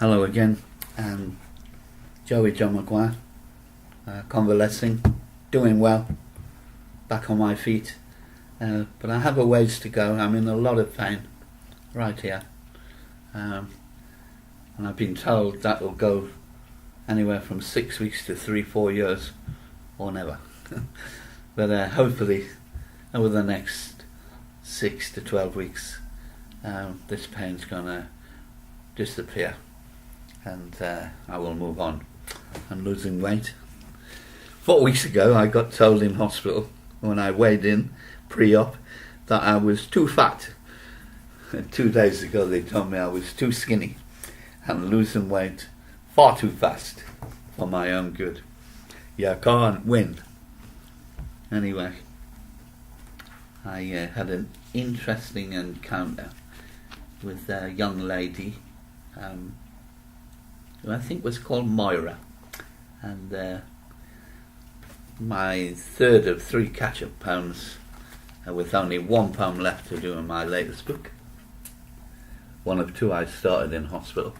Hello again, Joey John Maguire, convalescing, doing well, back on my feet, but I have a ways to go. I'm in a lot of pain, right here, and I've been told that will go anywhere from 6 weeks to 3-4 years, or never. But hopefully, over the next 6 to 12 weeks, this pain's gonna disappear. And I will move on. I'm losing weight. 4 weeks ago I got told in hospital when I weighed in pre-op that I was too fat. And 2 days ago they told me I was too skinny and losing weight far too fast for my own good. You can't win. Anyway, I had an interesting encounter with a young lady who I think was called Moira, and my third of 3 catch-up poems, with only 1 poem left to do in my latest book. 1 of 2 I started in hospital.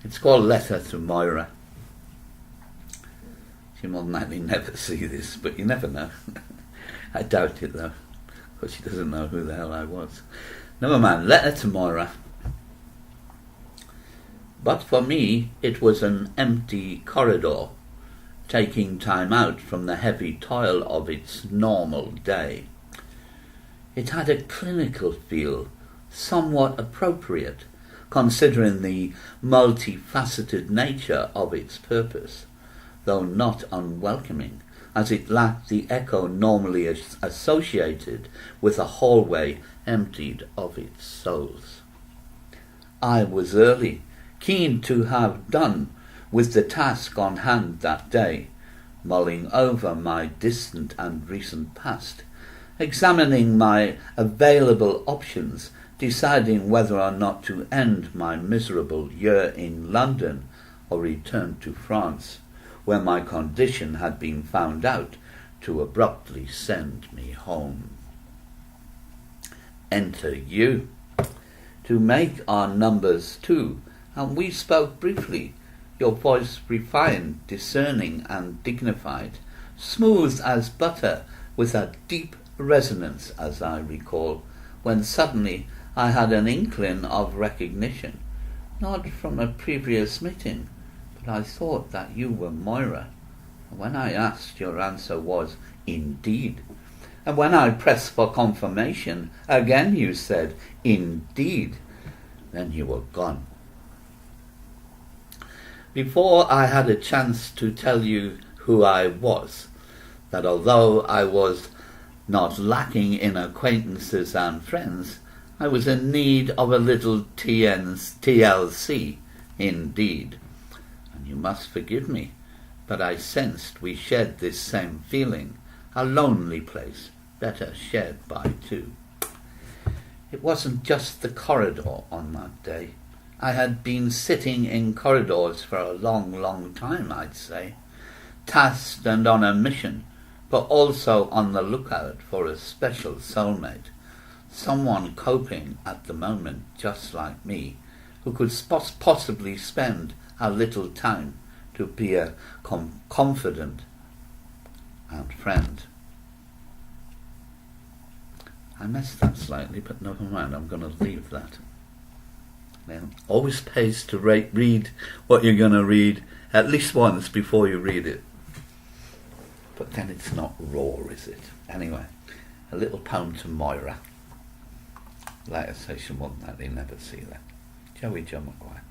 It's called Letter to Moira. She more than likely never see this, but you never know. I doubt it though, because she doesn't know who the hell I was. Never mind. Letter to Moira. But for me, it was an empty corridor, taking time out from the heavy toil of its normal day. It had a clinical feel, somewhat appropriate, considering the multifaceted nature of its purpose, though not unwelcoming, as it lacked the echo normally associated with a hallway emptied of its souls. I was early, keen to have done with the task on hand that day, mulling over my distant and recent past, examining my available options, deciding whether or not to end my miserable year in London or return to France, where my condition had been found out to abruptly send me home. Enter you, to make our numbers 2, and we spoke briefly, your voice refined, discerning and dignified, smooth as butter, with a deep resonance, as I recall, when suddenly I had an inkling of recognition, not from a previous meeting, but I thought that you were Moira. And when I asked, your answer was, indeed. And when I pressed for confirmation, again you said, indeed. Then you were gone. Before I had a chance to tell you who I was, that although I was not lacking in acquaintances and friends, I was in need of a little TLC, indeed. And you must forgive me, but I sensed we shared this same feeling, a lonely place, better shared by 2. It wasn't just the corridor on that day. I had been sitting in corridors for a long time, I'd say, tasked and on a mission, but also on the lookout for a special soulmate, someone coping at the moment just like me, who could possibly spend a little time to be a confidant and friend. I messed that slightly, but never mind, I'm going to leave that. Always pays to read what you're going to read at least once before you read it. But then it's not raw, is it? Anyway, a little poem to Moira. Like I say, she won't likely never see that. Joey John Maguire.